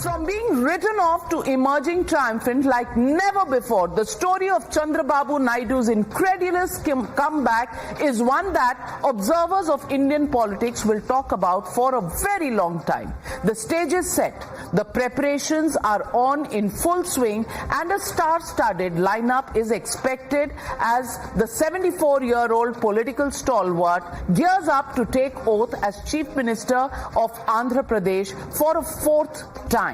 From being written off to emerging triumphant like never before, the story of Chandrababu Naidu's incredulous comeback is one that observers of Indian politics will talk about for a very long time. The stage is set, the preparations are on in full swing, and a star-studded lineup is expected as the 74-year-old political stalwart gears up to take oath as Chief Minister of Andhra Pradesh for a fourth time.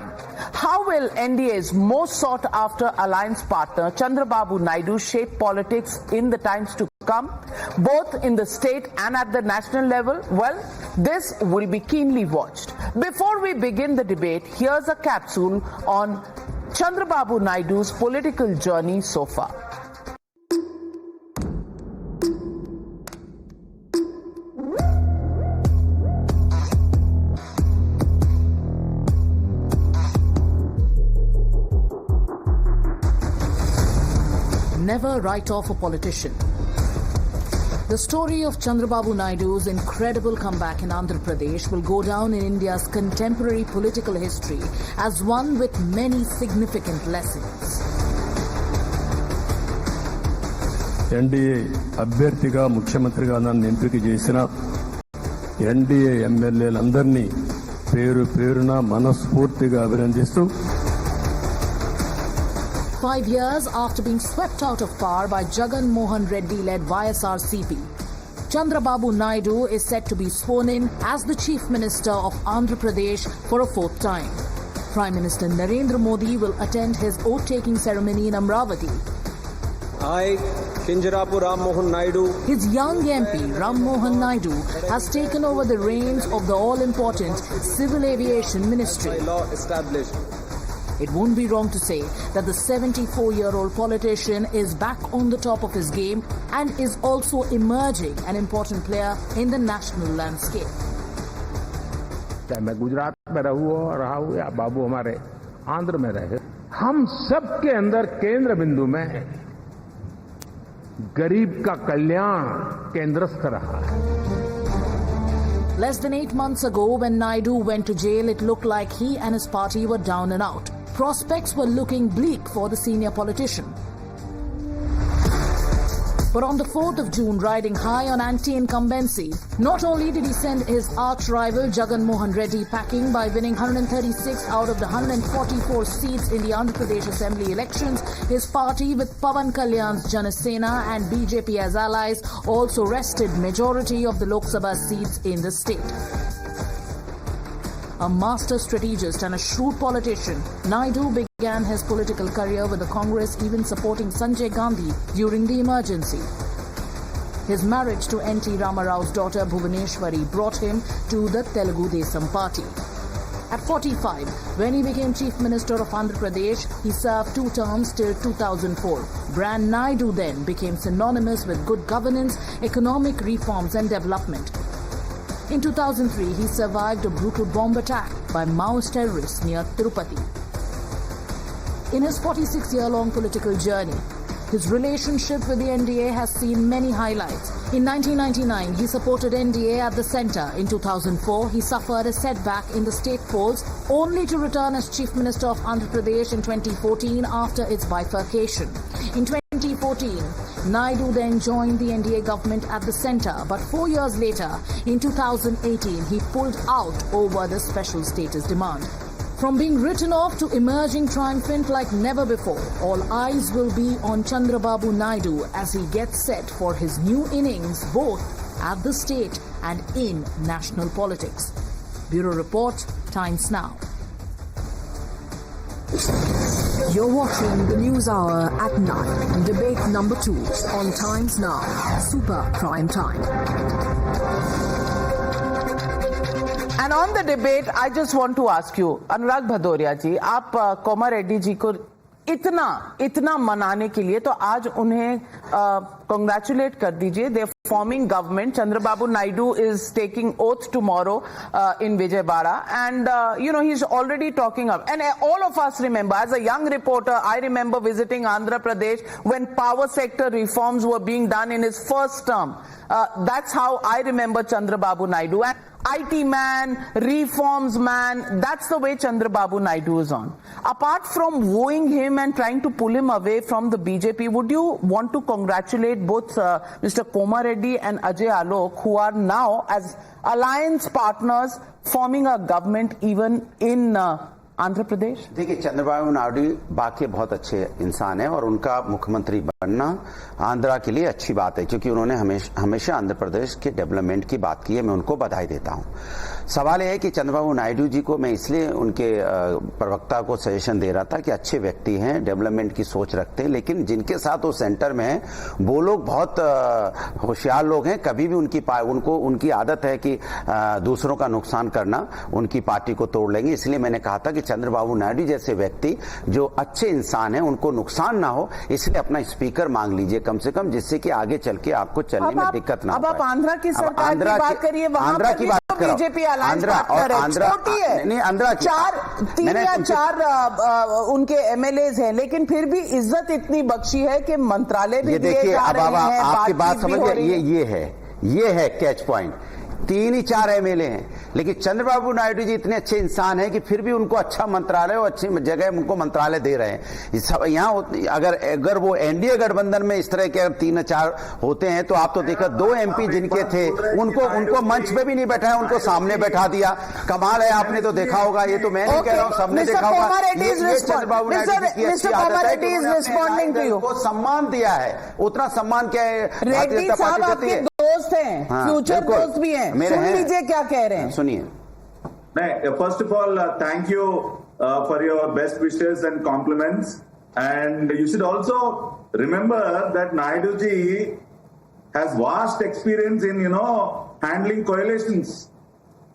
How will NDA's most sought-after alliance partner Chandrababu Naidu shape politics in the times to come, both in the state and at the national level? Well, this will be keenly watched. Before we begin the debate, here's a capsule on Chandrababu Naidu's political journey so far. Never write off a politician. The story of Chandrababu Naidu's incredible comeback in Andhra Pradesh will go down in India's contemporary political history as one with many significant lessons. NDA అభ్యర్థిగా ముఖ్యమంత్రిగా నన్ను ఎంపిక చేసిన NDA ఎమ్మెల్యేలందరినీ పేరు పేరున మనస్ఫూర్తిగా అభినందిస్తూ 5 years after being swept out of power by Jagan Mohan Reddy-led YSRCP, Chandrababu Naidu is set to be sworn in as the Chief Minister of Andhra Pradesh for a fourth time. Prime Minister Narendra Modi will attend his oath-taking ceremony in Amravati. I, Kinjarapu Ram Mohan Naidu. His young MP, Ram Mohan Naidu, has taken over the reins of the all-important Civil Aviation Ministry. By law established. It won't be wrong to say that the 74-year-old politician is back on the top of his game and is also emerging an important player in the national landscape. चाहे मैं गुजरात में रहा हूँ या बाबू हमारे आंध्र में रहे, हम सब के अंदर केंद्र बिंदु में गरीब का कल्याण केंद्रस्थ रहा है. Less than 8 months ago, when Naidu went to jail, it looked like he and his party were down and out. Prospects were looking bleak for the senior politician. But on the 4th of June, riding high on anti-incumbency, not only did he send his arch-rival Jagan Mohan Reddy packing by winning 136 out of the 144 seats in the Andhra Pradesh Assembly elections, his party with Pawan Kalyan's Jana Sena and BJP as allies also wrested majority of the Lok Sabha seats in the state. A master strategist and a shrewd politician, Naidu began his political career with the Congress, even supporting Sanjay Gandhi during the emergency. His marriage to N.T. Ramarao's daughter Bhuvaneshwari brought him to the Telugu Desam party. At 45, when he became Chief Minister of Andhra Pradesh, he served 2 terms till 2004. Brand Naidu then became synonymous with good governance, economic reforms and development. In 2003, he survived a brutal bomb attack by Maoist terrorists near Tirupati. In his 46-year-long political journey, his relationship with the NDA has seen many highlights. In 1999, he supported NDA at the centre. In 2004, he suffered a setback in the state polls, only to return as Chief Minister of Andhra Pradesh in 2014 after its bifurcation. In 2014, Naidu then joined the NDA government at the centre, but 4 years later, in 2018, he pulled out over the special status demand. From being written off to emerging triumphant like never before, all eyes will be on Chandrababu Naidu as he gets set for his new innings both at the state and in national politics. Bureau Report, Times Now. You're watching the News Hour at 9, debate number 2 on Times Now, Super Prime Time. And on the debate, I just want to ask you, Anurag Bhadoria ji, आप coma Reddy ji को इतना मनाने के लिए तो आज उन्हें congratulate कर दीजिए. They're forming government. Chandrababu Naidu is taking oath tomorrow in Vijayawada, and he's already talking up. And all of us remember, as a young reporter, I remember visiting Andhra Pradesh when power sector reforms were being done in his first term. That's how I remember Chandrababu Naidu. And IT man, reforms man, that's the way Chandrababu Naidu is on. Apart from wooing him and trying to pull him away from the BJP, would you want to congratulate both Mr. Koma Reddy and Ajay Alok, who are now as alliance partners forming a government even in Andhra Pradesh? देखिए, चंद्रबाबू नायडू वाकई बहुत अच्छे इंसान है और उनका मुख्यमंत्री बनना आंध्रा के लिए अच्छी बात है, क्योंकि उन्होंने हमेशा आंध्र प्रदेश के डेवलपमेंट की बात की है। मैं उनको बधाई देता हूं। सवाल यह है कि चंद्रबाबू नायडू जी को मैं इसलिए उनके प्रवक्ता को सजेशन दे रहा था कि अच्छे व्यक्ति हैं, डेवलपमेंट की सोच रखते हैं, लेकिन जिनके साथ वो सेंटर में है वो लोग बहुत होशियार लोग हैं। कभी भी उनकी आदत है कि दूसरों का नुकसान करना, उनकी पार्टी को तोड़ लेंगे। इसलिए मैंने कहा था कि चंद्रबाबू नायडू जैसे व्यक्ति जो अच्छे इंसान हैं, उनको नुकसान ना हो, इसलिए अपना स्पीकर मांग लीजिए कम से कम, जिससे कि आगे चल के आपको चलने में दिक्कत ना हो। अब आप आंध्रा की सरकार की बात करिए, आंध्रा की बात करो। बीजेपी आंध्रा छोटी है, नहीं, आंध्रा 3 या 4 उनके एमएलएज हैं, लेकिन फिर भी इज्जत इतनी बख्शी है कि मंत्रालय भी दिए जा रहे हैं। आपकी बात समझिए, ये है कैच पॉइंट। 3 ही 4 एमएलए हैं, लेकिन चंद्रबाबू नायडू जी इतने अच्छे इंसान हैं कि फिर भी उनको अच्छा मंत्रालय और अच्छी जगह उनको मंत्रालय दे रहे हैं। यहाँ अगर वो एनडीए गठबंधन में इस तरह के 3 या 4 होते हैं तो आप तो देखा 2 एमपी जिनके थे उनको मंच पे भी नहीं बैठाया, उनको सामने बैठा दिया। कमाल है, आपने तो देखा होगा। ये तो मैं नहीं कह रहा हूँ, सबने देखा होगा। चंद्रबाबू नायडू जी की अच्छी आदत है, उनको सम्मान दिया है। उतना सम्मान क्या है, भारतीय जनता पार्टी देती है। दोस्त हैं, फ्यूचर दोस्त भी हैं। सुन लीजिए क्या कह रहे हैं, सुनिए। First of all, thank you for your best wishes and compliments. And you should also remember that Naidu ji has vast experience in, handling coalitions.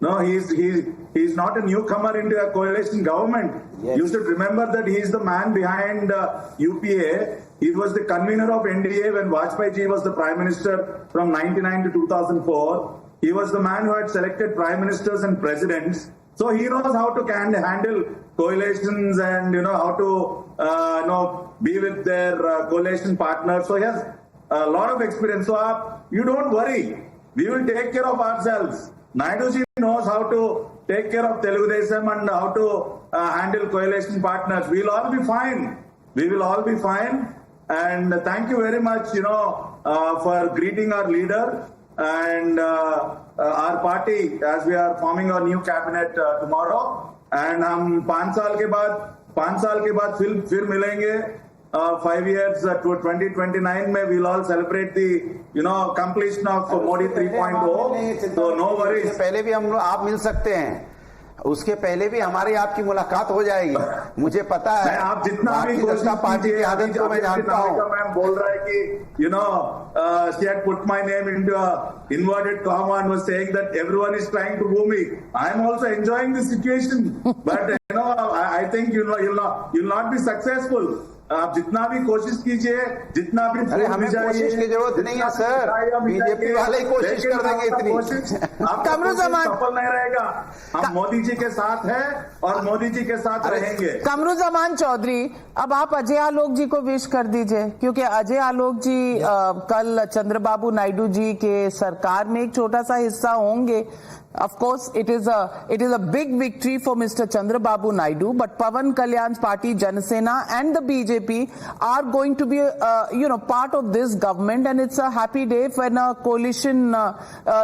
No, he's not a newcomer into a coalition government. Yes. You should remember that he is the man behind UPA. He was the convener of NDA when Vajpayee ji was the Prime Minister from 1999 to 2004. He was the man who had selected Prime Ministers and Presidents. So he knows how to handle coalitions and, how to, be with their coalition partners. So he has a lot of experience. So you don't worry. We will take care of ourselves. Naidu ji knows how to take care of Telugu Desam and how to handle coalition partners. We'll all be fine. We will all be fine. And thank you very much, for greeting our leader and our party as we are forming our new cabinet tomorrow. And हम 5 साल के बाद फिर मिलेंगे. 5 years to 2029 में we'll all celebrate the completion of Modi 3.0. So no worries. पहले भी आप मिल सकते हैं, उसके पहले भी हमारी आपकी मुलाकात हो जाएगी। मुझे पता है आप जितना भी जनता पार्टी की आदत को मैं जानता हूँ। मैम बोल रहा है कि she had put my name into a inverted comma and was saying that everyone is trying to woo me. I am also enjoying the situation, but I think you'll not be successful. आप जितना भी कोशिश कीजिए, जितना भी हमें कोशिश की जरूरत नहीं है सर, बीजेपी वाले ही कोशिश कर देंगे इतनी। सफल नहीं रहेगा। हम मोदी जी के साथ हैं और मोदी जी के साथ रहेंगे। कमरुज़मान चौधरी, अब आप अजय आलोक जी को विश कर दीजिए, क्योंकि अजय आलोक जी कल चंद्रबाबू नायडू जी के सरकार में एक छोटा सा हिस्सा होंगे। Of course, it is a big victory for Mr. Chandrababu Naidu, but Pawan Kalyan's party, Janasena, and the BJP are going to be, part of this government, and it's a happy day when a coalition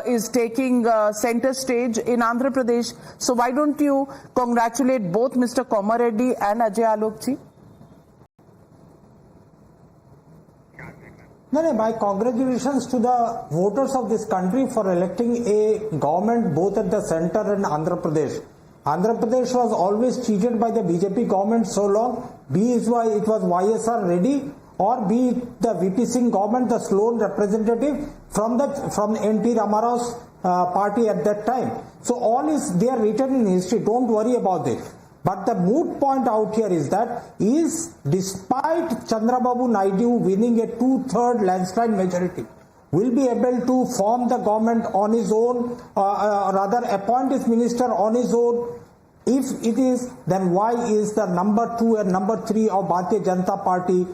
is taking center stage in Andhra Pradesh. So why don't you congratulate both Mr. Koma Reddy and Ajay Alok ji? No, my congratulations to the voters of this country for electing a government both at the center and Andhra Pradesh. Andhra Pradesh was always cheated by the BJP government so long, be it was YSR Reddy or be it the VP Singh government, the sworn representative from NT Ramaraw's party at that time. So all is there written in history, don't worry about it. But the moot point out here is that despite Chandrababu Naidu winning a 2/3 landslide majority, will be able to form the government on his own, rather appoint his minister on his own. If it is, then why is the number 2 and number 3 of Bharatiya Janata Party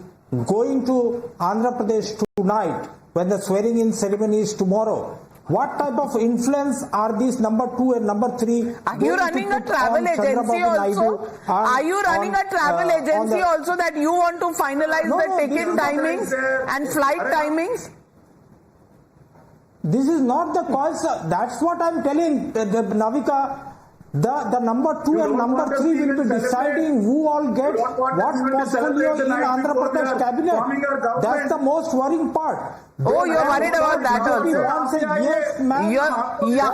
going to Andhra Pradesh tonight when the swearing in ceremony is tomorrow? What type of influence are these number 2 and number 3? Are you running a travel agency also? Are you running a travel agency also that you want to finalize the ticket timings and flight timings? This is not the cause. That's what I'm telling Navika. The number 2 and number 3 will be deciding who all gets what portfolio in Andhra Pradesh cabinet. That's the most worrying part. Oh, you're worried about that also. Yes, ma'am. यहाँ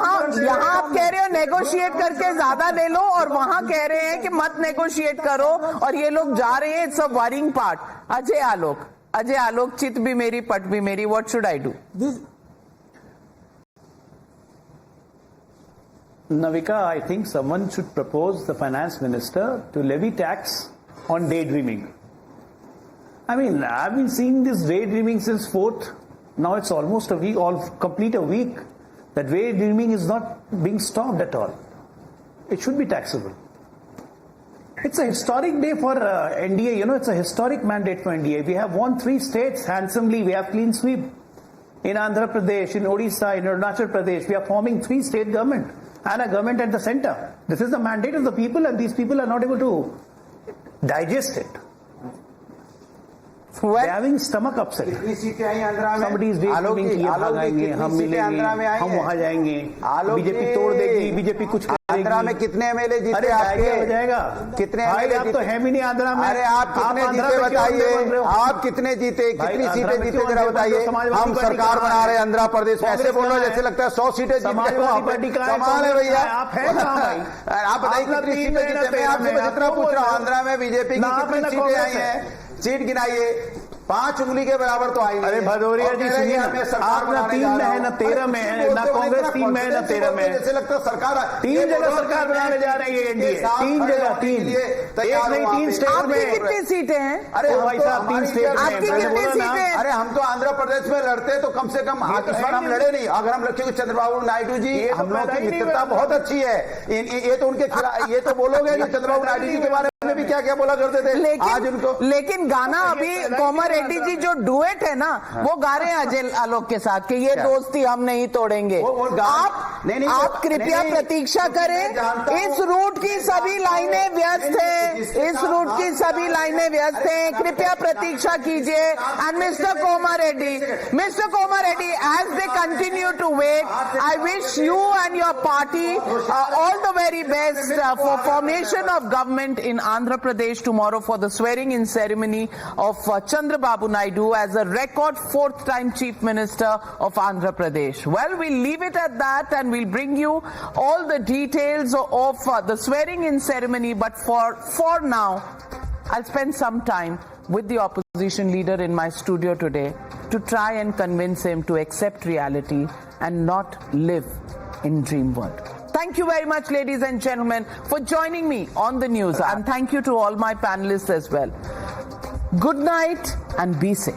आप कह रहे हो negotiate करके ज्यादा ले लो और वहाँ कह रहे हैं कि मत नेगोशिएट करो और ये लोग जा रहे हैं. It's a worrying part. Ajay Alok चित भी मेरी पट भी मेरी. What should I do? Navika, I think someone should propose the finance minister to levy tax on daydreaming. I mean, I've been seeing this daydreaming since 4th. Now it's almost a week, complete a week. That daydreaming is not being stopped at all. It should be taxable. It's a historic day for NDA. You know, it's a historic mandate for NDA. We have won 3 states handsomely. We have clean sweep. In Andhra Pradesh, in Odisha, in Arunachal Pradesh, we are forming 3 state government and a government at the center. This is the mandate of the people and these people are not able to digest it. They're having stomach upset. Somebody is daydreaming कि ये भागाएंगे, हम मिलेंगे, हम वहाँ जाएंगे, BJP तोड़ देगी, BJP कुछ करेगी. आंध्रा में कितने एमएलए जीते? अरे हो जाएगा. कितने एमएलए? आप तो है भी नहीं आंध्रा में. अरे आप कितने जीते बताइए? आप कितने जीते? कितनी सीटें जीते जरा बताइए? हम सरकार बना रहे हैं आंध्र प्रदेश में. ऐसे बोल रहे जैसे लगता है 100 सीटें जीते. समाजवादी पार्टी का कमाल है भैया. आप है कहाँ भाई? आप बताइए कितनी सीटें जीते? मैं आपसे जितना पूछ रहा हूँ आंध्रा में बीजेपी की कितनी सीटें आई हैं? सीट गिनाइए. 5 उंगली के बराबर तो आई नहीं. अरे भदौरिया जी सुनिए, आप ना 3 में है ना 13 में है, ना कांग्रेस 3 में है ना 13 में है. जैसे लगता है सरकार 3 जगह सरकार बनाने जा रही है एनडीए. 3 जगह 3 एक नहीं 3 स्टेट में. आपकी कितनी सीटें हैं? अरे भाई साहब 3 स्टेट में. आपकी कितनी सीटें? अरे हम तो आंध्र प्रदेश में लड़ते तो कम से कम इस बार हम लड़े नहीं. अगर हम रखेंगे चंद्रबाबू नायडू जी, हम लोगों की मित्रता बहुत अच्छी है. ये तो उनके खिलाफ ये तो बोलोगे कि चंद्रबाबू नायडू जी के बारे में भी क्या क्या बोला करते थे. आज उनको लेकिन गाना अभी कोमर रेड्डी जी जो डुएट है ना वो गा रहे हैं अजय आलोक के साथ कि ये दोस्ती हम नहीं तोड़ेंगे. आप कृपया प्रतीक्षा करें. इस रूट की सभी लाइनें व्यस्त हैं. इस रूट की सभी लाइनें व्यस्त हैं. कृपया प्रतीक्षा कीजिए. And mister Komar Reddy, as they continue to wait, I wish you and your party all the very best for formation of government in Andhra Pradesh tomorrow for the swearing-in ceremony of Chandrababu Naidu as a record 4th time Chief Minister of Andhra Pradesh. Well, we'll leave it at that and we'll bring you all the details of the swearing-in ceremony. But for now, I'll spend some time with the opposition leader in my studio today to try and convince him to accept reality and not live in dream world. Thank you very much, ladies and gentlemen, for joining me on the news. And thank you to all my panelists as well. Good night and be safe.